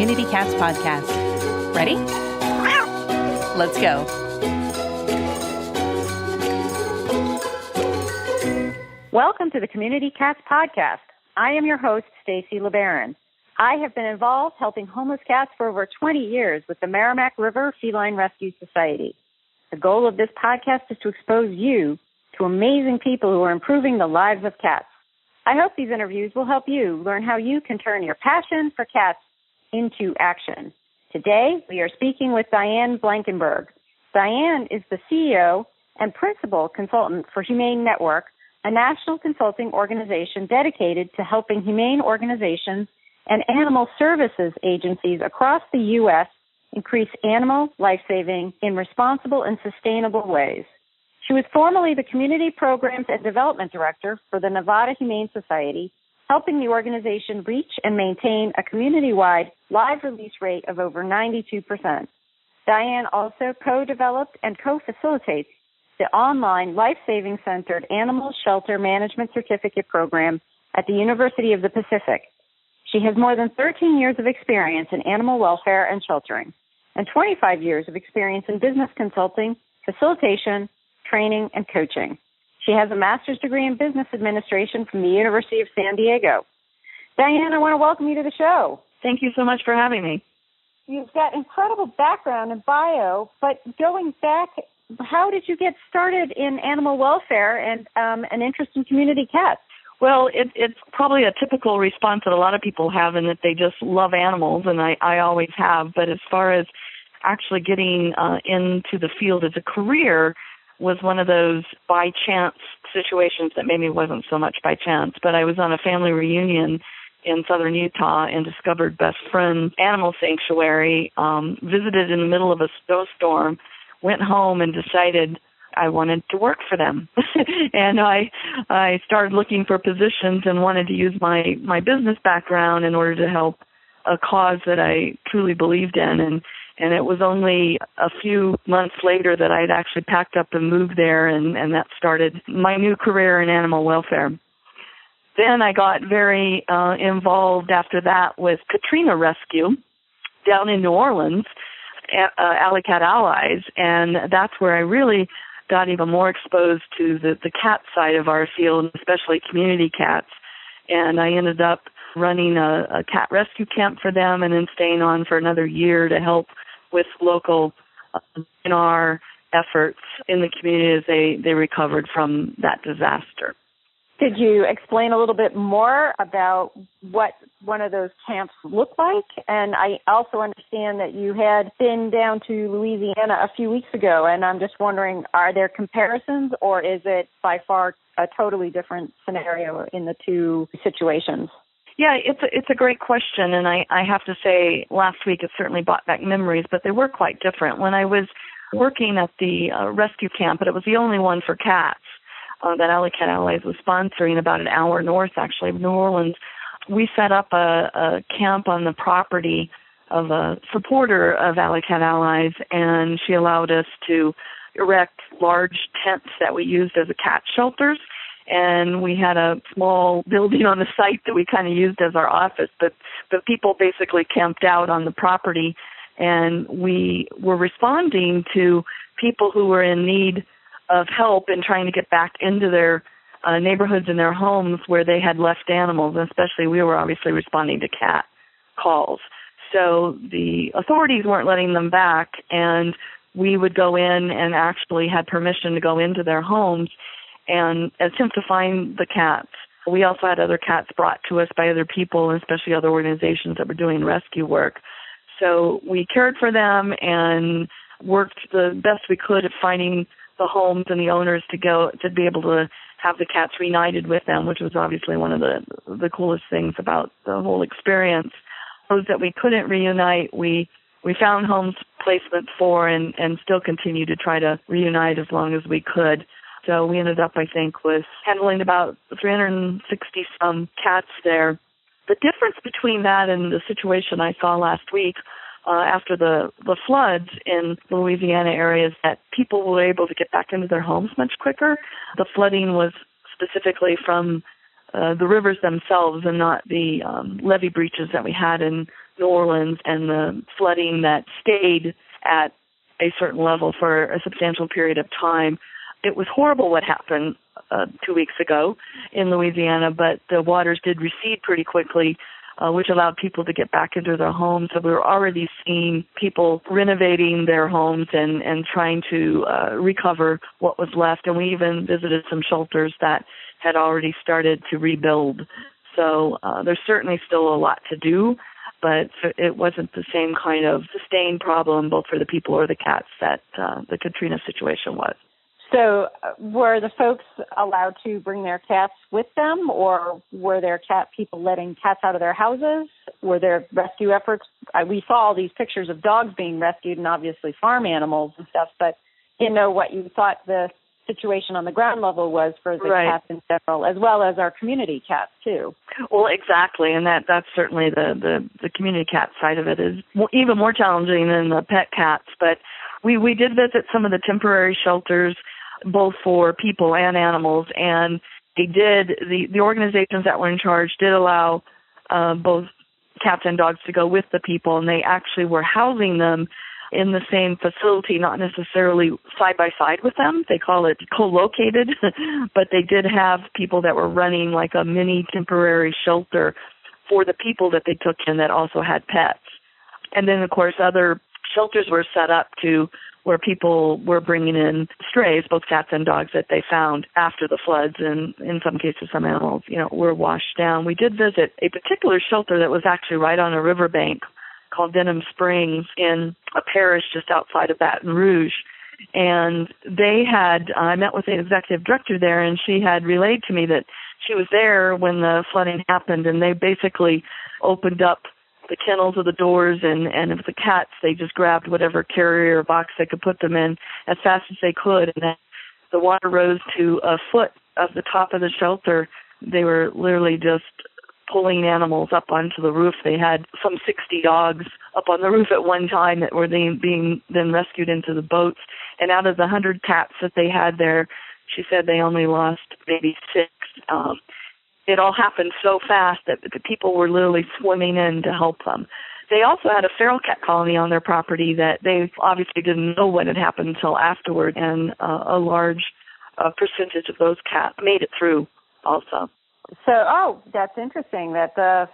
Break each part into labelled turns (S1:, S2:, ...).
S1: Community Cats podcast. Ready? Let's go.
S2: Welcome to the Community Cats podcast. I am your host, Stacy LeBaron. I have been involved helping homeless cats for over 20 years with the Merrimack River Feline Rescue Society. The goal of this podcast is to expose you to amazing people who are improving the lives of cats. I hope these interviews will help you learn how you can turn your passion for cats into action. Today, we are speaking with Diane Blankenberg. Diane is the CEO and principal consultant for Humane Network, a national consulting organization dedicated to helping humane organizations and animal services agencies across the U.S. increase animal life-saving in responsible and sustainable ways. She was formerly the Community Programs and Development Director for the Nevada Humane Society, helping the organization reach and maintain a community-wide live release rate of over 92%. Diane also co-developed and co-facilitates the online life-saving centered Animal Shelter Management Certificate Program at the University of the Pacific. She has more than 13 years of experience in animal welfare and sheltering, and 25 years of experience in business consulting, facilitation, training, and coaching. She has a master's degree in business administration from the University of San Diego. Diane, I want to welcome you to the show.
S3: Thank you so much for having me.
S2: You've got incredible background and bio, but going back, how did you get started in animal welfare and an interest in community cats?
S3: Well, it's probably a typical response that a lot of people have in that they just love animals, and I always have. But as far as actually getting into the field as a career was one of those by-chance situations that maybe wasn't so much by chance. But I was on a family reunion in southern Utah and discovered Best Friend Animal Sanctuary, visited in the middle of a snowstorm, went home and decided I wanted to work for them. And I started looking for positions and wanted to use my business background in order to help a cause that I truly believed in. And it was only a few months later that I'd actually packed up and moved there, and that started my new career in animal welfare. Then I got very involved after that with Katrina rescue down in New Orleans, Alley Cat Allies, and that's where I really got even more exposed to the cat side of our field, especially community cats. And I ended up running a cat rescue camp for them and then staying on for another year to help with local in our efforts in the community as they recovered from that disaster.
S2: Could you explain a little bit more about what one of those camps looked like? And I also understand that you had been down to Louisiana a few weeks ago, and I'm just wondering, are there comparisons, or is it by far a totally different scenario in the two situations?
S3: Yeah, it's a great question, and I have to say last week it certainly brought back memories, but they were quite different. When I was working at the rescue camp, but it was the only one for cats that Alley Cat Allies was sponsoring about an hour north, actually, of New Orleans, we set up a camp on the property of a supporter of Alley Cat Allies, and she allowed us to erect large tents that we used as a cat shelters. And we had a small building on the site that we kind of used as our office, but people basically camped out on the property, and we were responding to people who were in need of help in trying to get back into their neighborhoods and their homes where they had left animals, and especially we were obviously responding to cat calls. So the authorities weren't letting them back, and we would go in and actually had permission to go into their homes and attempt to find the cats. We also had other cats brought to us by other people, and especially other organizations that were doing rescue work. So we cared for them and worked the best we could at finding the homes and the owners to be able to have the cats reunited with them, which was obviously one of the coolest things about the whole experience. Those that we couldn't reunite, we found homes placement for and still continue to try to reunite as long as we could. So we ended up, I think, with handling about 360-some cats there. The difference between that and the situation I saw last week after the floods in the Louisiana area is that people were able to get back into their homes much quicker. The flooding was specifically from the rivers themselves and not the levee breaches that we had in New Orleans and the flooding that stayed at a certain level for a substantial period of time. It was horrible what happened 2 weeks ago in Louisiana, but the waters did recede pretty quickly, which allowed people to get back into their homes. So we were already seeing people renovating their homes and trying to recover what was left. And we even visited some shelters that had already started to rebuild. So there's certainly still a lot to do, but it wasn't the same kind of sustained problem both for the people or the cats that the Katrina situation was.
S2: So were the folks allowed to bring their cats with them, or were there cat people letting cats out of their houses? Were there rescue efforts? We saw all these pictures of dogs being rescued and obviously farm animals and stuff, but didn't know what you thought the situation on the ground level was for the cats in general, as well as our community cats too.
S3: Well, exactly, and that's certainly the community cat side of it is even more challenging than the pet cats. But we did visit some of the temporary shelters, both for people and animals, and the organizations that were in charge did allow both cats and dogs to go with the people, and they actually were housing them in the same facility, not necessarily side by side with them. They call it co-located, but they did have people that were running like a mini temporary shelter for the people that they took in that also had pets. And then, of course, other shelters were set up to where people were bringing in strays, both cats and dogs, that they found after the floods, and in some cases some animals, were washed down. We did visit a particular shelter that was actually right on a riverbank called Denham Springs in a parish just outside of Baton Rouge. And I met with the executive director there, and she had relayed to me that she was there when the flooding happened, and they basically opened up the kennels of the doors, and if the cats, they just grabbed whatever carrier box they could put them in as fast as they could. And then the water rose to a foot of the top of the shelter. They were literally just pulling animals up onto the roof. They had some 60 dogs up on the roof at one time that were being then rescued into the boats. And out of the 100 cats that they had there, she said they only lost maybe 6. It all happened so fast that the people were literally swimming in to help them. They also had a feral cat colony on their property that they obviously didn't know what had happened until afterward, and a large percentage of those cats made it through also.
S2: So, that's interesting. The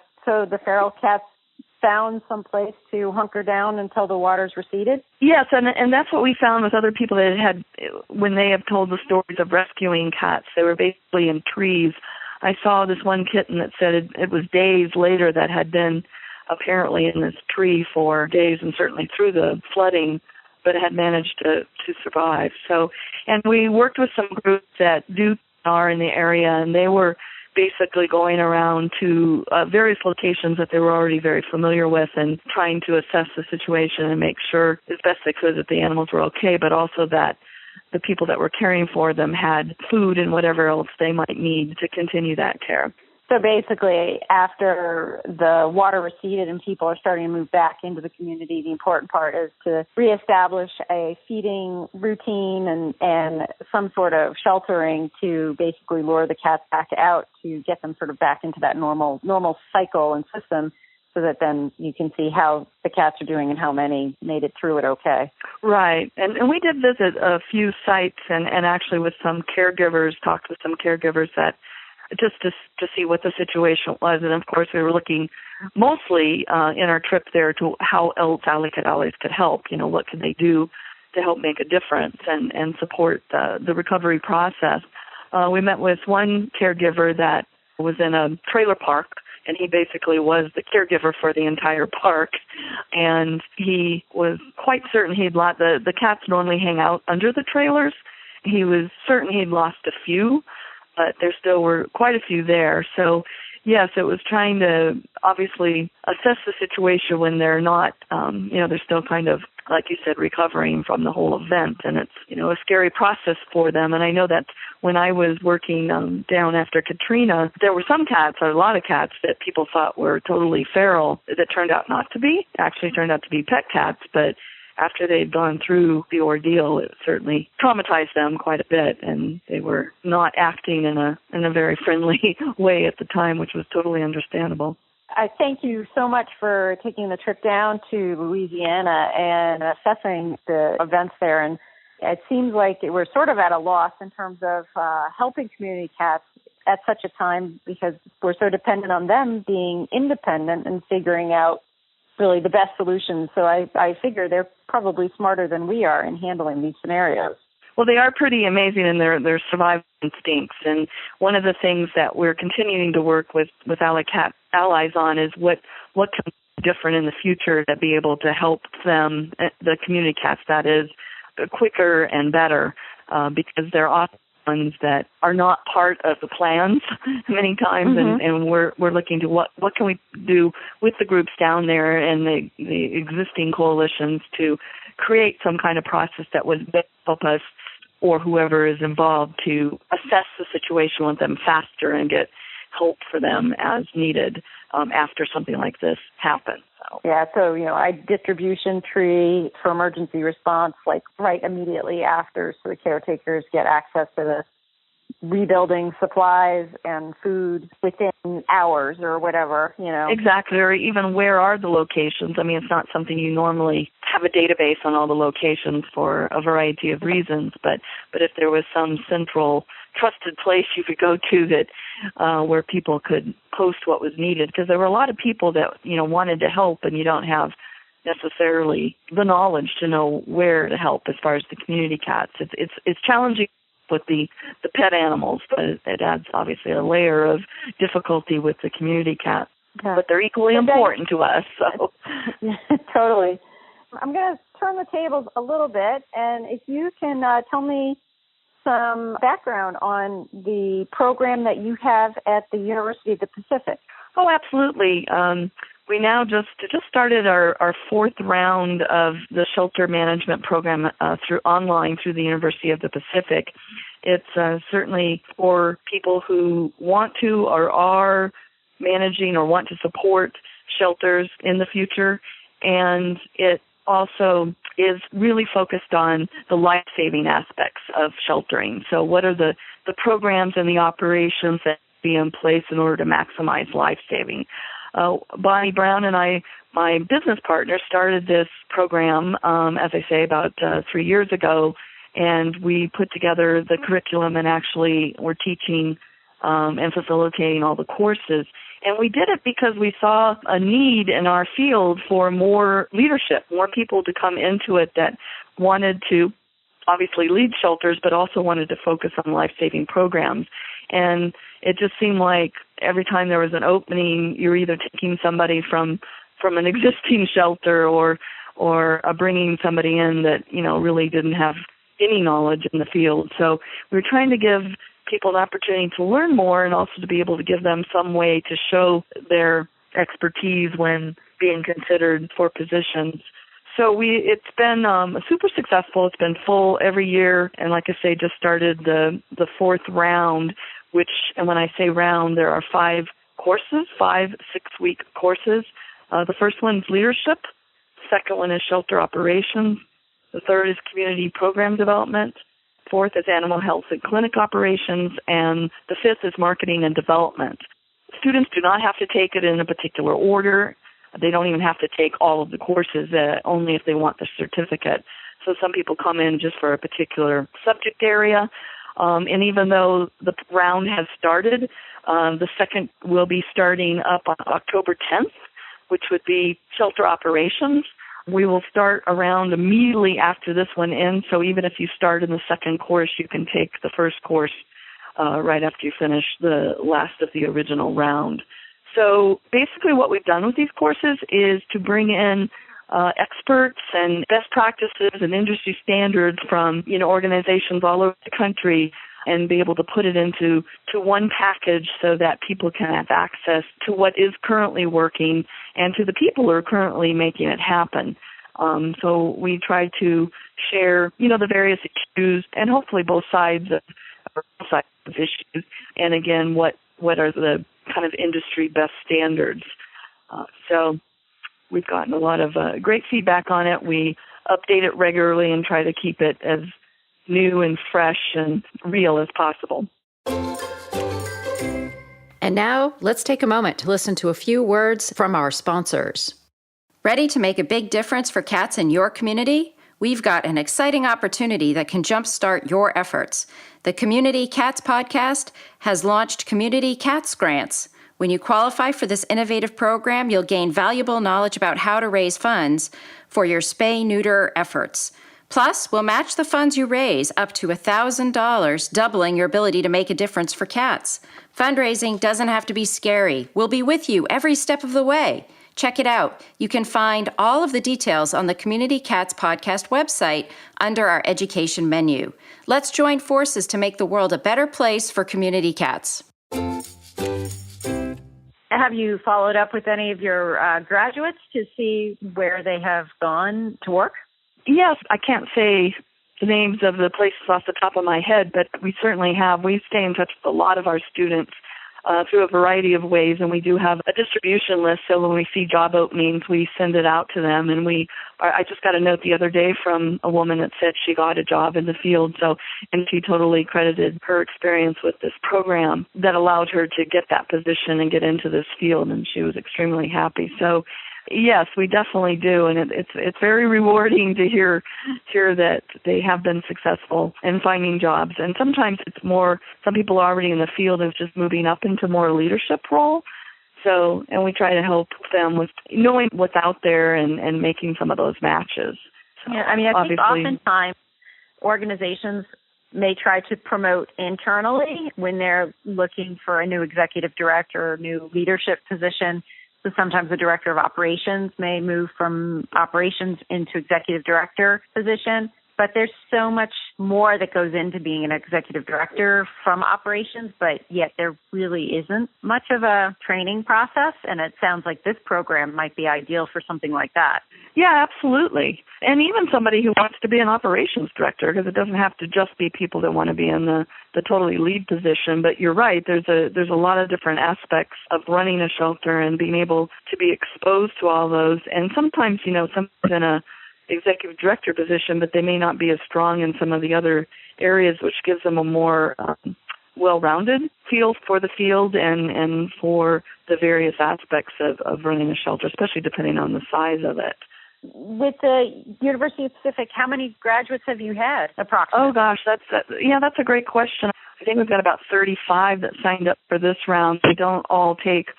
S2: feral cats found some place to hunker down until the waters receded?
S3: Yes, and that's what we found with other people that had, when they have told the stories of rescuing cats, they were basically in trees. I saw this one kitten that said it was days later that had been apparently in this tree for days and certainly through the flooding, but had managed to survive. So, and we worked with some groups that are in the area, and they were basically going around to various locations that they were already very familiar with and trying to assess the situation and make sure as best they could that the animals were okay, but also that the people that were caring for them had food and whatever else they might need to continue that care.
S2: So basically, after the water receded and people are starting to move back into the community, the important part is to reestablish a feeding routine and some sort of sheltering to basically lure the cats back out to get them sort of back into that normal cycle and system, so that then you can see how the cats are doing and how many made it through it okay.
S3: Right. And we did visit a few sites and actually with some caregivers, talked with some caregivers that just to see what the situation was. And, of course, we were looking mostly in our trip there to how else Alley Cat Allies could help. What could they do to help make a difference and support the recovery process. We met with one caregiver that was in a trailer park, and he basically was the caregiver for the entire park. And he was quite certain the cats normally hang out under the trailers. He was certain he'd lost a few, but there still were quite a few there. So, yes, it was trying to obviously assess the situation when they're not, they're still kind of, like you said, recovering from the whole event. And it's, a scary process for them. And I know that when I was working down after Katrina, there were some cats, or a lot of cats, that people thought were totally feral that turned out not to be. Actually turned out to be pet cats, but after they'd gone through the ordeal, it certainly traumatized them quite a bit, and they were not acting in a very friendly way at the time, which was totally understandable.
S2: I thank you so much for taking the trip down to Louisiana and assessing the events there. And it seems like we're sort of at a loss in terms of helping community cats at such a time, because we're so dependent on them being independent and figuring out really the best solutions. So I figure they're probably smarter than we are in handling these scenarios.
S3: Well, they are pretty amazing in their survival instincts. And one of the things that we're continuing to work with Ally Cat allies on is what can be different in the future to be able to help them, the community cats, that is, quicker and better, because they're often ones that are not part of the plans many times, and we're looking to what can we do with the groups down there and the existing coalitions to create some kind of process that would help us or whoever is involved to assess the situation with them faster and get help for them as needed after something like this happens.
S2: Yeah, so, distribution tree for emergency response, like right immediately after, so the caretakers get access to the rebuilding supplies and food within hours or whatever,
S3: Exactly, or even where are the locations? I mean, it's not something you normally have a database on all the locations for a variety of reasons, but if there was some central trusted place you could go to that where people could post what was needed, because there were a lot of people that wanted to help, and you don't have necessarily the knowledge to know where to help as far as the community cats. It's challenging with the pet animals, but it adds obviously a layer of difficulty with the community cats. Yeah. But they're equally important to us. So
S2: totally. I'm going to turn the tables a little bit, and if you can tell me some background on the program that you have at the University of the Pacific.
S3: Oh, absolutely. We now just started our fourth round of the shelter management program through the University of the Pacific. It's certainly for people who want to or are managing or want to support shelters in the future, and it also is really focused on the life-saving aspects of sheltering. So what are the programs and the operations that be in place in order to maximize life-saving? Bonnie Brown and I, my business partner, started this program, as I say, about 3 years ago, and we put together the curriculum and actually we're teaching and facilitating all the courses. And we did it because we saw a need in our field for more leadership, more people to come into it that wanted to obviously lead shelters, but also wanted to focus on life-saving programs. And it just seemed like every time there was an opening, you're either taking somebody from an existing shelter or bringing somebody in that, really didn't have any knowledge in the field. So we were trying to give people an opportunity to learn more and also to be able to give them some way to show their expertise when being considered for positions. So it's been super successful. It's been full every year, and like I say, just started the fourth round, and when I say round, there are 5 courses, 5 6-week courses. The first one is leadership. The second one is shelter operations. The third is community program development. Fourth is animal health and clinic operations, and the fifth is marketing and development. Students do not have to take it in a particular order. They don't even have to take all of the courses, only if they want the certificate. So some people come in just for a particular subject area, and even though the round has started, the second will be starting up on October 10th, which would be shelter operations. We will start around immediately after this one ends, so even if you start in the second course, you can take the first course right after you finish the last of the original round. So basically what we've done with these courses is to bring in experts and best practices and industry standards from organizations all over the country and be able to put it into one package so that people can have access to what is currently working and to the people who are currently making it happen. So we try to share, the various issues and hopefully both sides of issues. And again, what are the kind of industry best standards? So we've gotten a lot of great feedback on it. We update it regularly and try to keep it as new and fresh and real as possible.
S4: And now, let's take a moment to listen to a few words from our sponsors. Ready to make a big difference for cats in your community? We've got an exciting opportunity that can jumpstart your efforts. The Community Cats Podcast has launched Community Cats Grants. When you qualify for this innovative program, you'll gain valuable knowledge about how to raise funds for your spay-neuter efforts. Plus, we'll match the funds you raise up to $1,000, doubling your ability to make a difference for cats. Fundraising doesn't have to be scary. We'll be with you every step of the way. Check it out. You can find all of the details on the Community Cats Podcast website under our education menu. Let's join forces to make the world a better place for community cats.
S2: Have you followed up with any of your graduates to see where they have gone to work?
S3: Yes, I can't say the names of the places off the top of my head, but we certainly have. We stay in touch with a lot of our students through a variety of ways, and we do have a distribution list, so when we see job openings, we send it out to them. And I just got a note the other day from a woman that said she got a job in the field, and she totally credited her experience with this program that allowed her to get that position and get into this field, and she was extremely happy. So yes, we definitely do, and it's very rewarding to hear that they have been successful in finding jobs. And sometimes it's more, some people are already in the field of just moving up into more leadership role. So, and we try to help them with knowing what's out there and making some of those matches. So,
S2: yeah, I mean, I think oftentimes organizations may try to promote internally when they're looking for a new executive director or a new leadership position. So sometimes the director of operations may move from operations into executive director position. But there's so much more that goes into being an executive director from operations, but yet there really isn't much of a training process. And it sounds like this program might be ideal for something like that.
S3: Yeah, absolutely. And even somebody who wants to be an operations director, because it doesn't have to just be people that want to be in the totally lead position. But you're right, there's a lot of different aspects of running a shelter and being able to be exposed to all those. And sometimes, someone's in a executive director position, but they may not be as strong in some of the other areas, which gives them a more well-rounded feel for the field and for the various aspects of running a shelter, especially depending on the size of it.
S2: With the University of Pacific, how many graduates have you had approximately?
S3: Oh gosh, that's a great question. I think we've got about 35 that signed up for this round. They don't all take,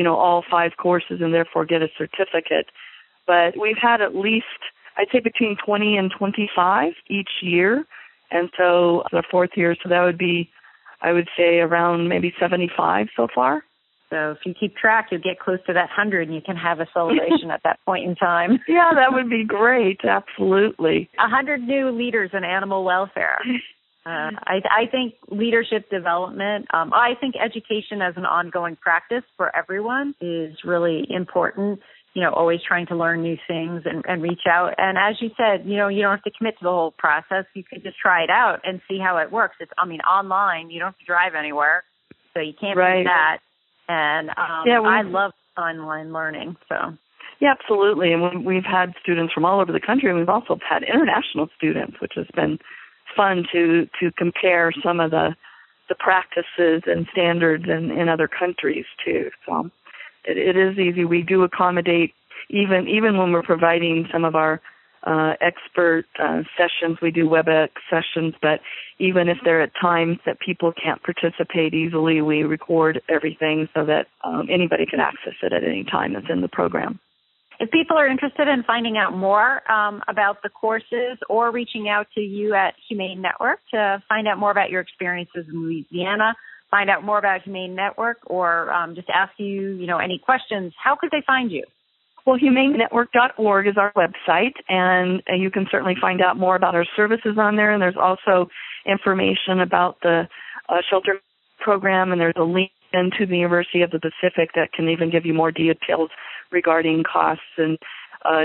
S3: all 5 courses and therefore get a certificate, but we've had at least, I'd say, between 20 and 25 each year. And so the 4th year, so that would be, I would say, around maybe 75 so far.
S2: So if you keep track, you'll get close to that 100 and you can have a celebration at that point in time.
S3: Yeah, that would be great. Absolutely.
S2: 100 new leaders in animal welfare. I think leadership development, I think education as an ongoing practice for everyone is really important. Always trying to learn new things and reach out. And as you said, you don't have to commit to the whole process. You can just try it out and see how it works. Online, you don't have to drive anywhere, so you can't do that. And I love online learning. So
S3: yeah, absolutely. And we've had students from all over the country, and we've also had international students, which has been fun to compare some of the practices and standards in other countries too. So it is easy. We do accommodate, even when we're providing some of our expert sessions, we do WebEx sessions, but even if there are times that people can't participate easily, we record everything so that anybody can access it at any time that's in the program.
S2: If people are interested in finding out more about the courses or reaching out to you at Humane Network to find out more about your experiences in Louisiana, find out more about Humane Network, or just ask you, any questions, how could they find you?
S3: Well, humanenetwork.org is our website, and you can certainly find out more about our services on there. And there's also information about the shelter program, and there's a link into the University of the Pacific that can even give you more details regarding costs and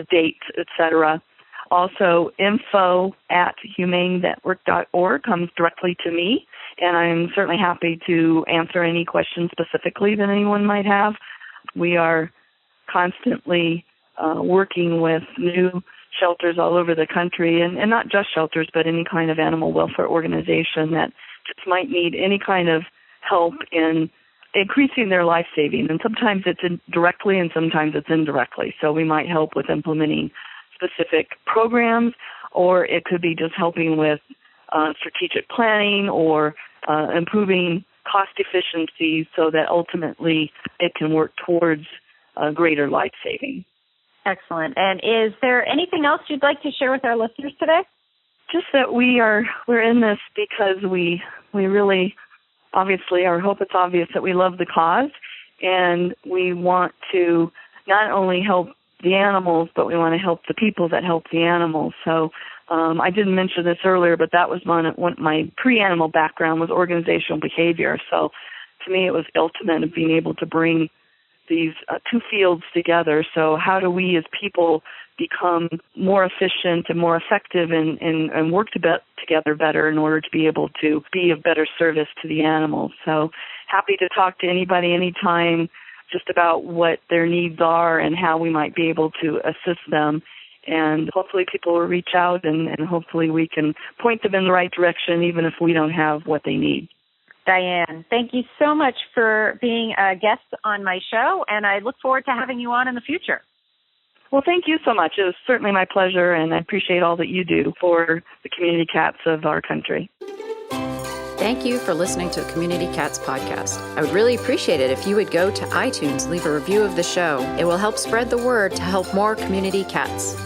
S3: dates, etc. Also, info@humanenetwork.org comes directly to me, and I'm certainly happy to answer any questions specifically that anyone might have. We are constantly working with new shelters all over the country, and not just shelters, but any kind of animal welfare organization that just might need any kind of help in increasing their life saving. And sometimes it's directly and sometimes it's indirectly. So we might help with implementing specific programs, or it could be just helping with strategic planning or improving cost efficiency so that ultimately it can work towards greater life saving.
S2: Excellent. And is there anything else you'd like to share with our listeners today?
S3: Just that we're in this because we really, obviously, I hope it's obvious that we love the cause, and we want to not only help the animals, but we want to help the people that help the animals. So I didn't mention this earlier, but that was my pre-animal background was organizational behavior. So to me, it was ultimate of being able to bring these two fields together. So how do we as people become more efficient and more effective and work together better in order to be able to be of better service to the animals? So happy to talk to anybody anytime just about what their needs are and how we might be able to assist them. And hopefully people will reach out and hopefully we can point them in the right direction even if we don't have what they need.
S2: Diane, thank you so much for being a guest on my show, and I look forward to having you on in the future.
S3: Well, thank you so much. It was certainly my pleasure, and I appreciate all that you do for the community cats of our country.
S4: Thank you for listening to the Community Cats podcast. I would really appreciate it if you would go to iTunes and leave a review of the show. It will help spread the word to help more community cats.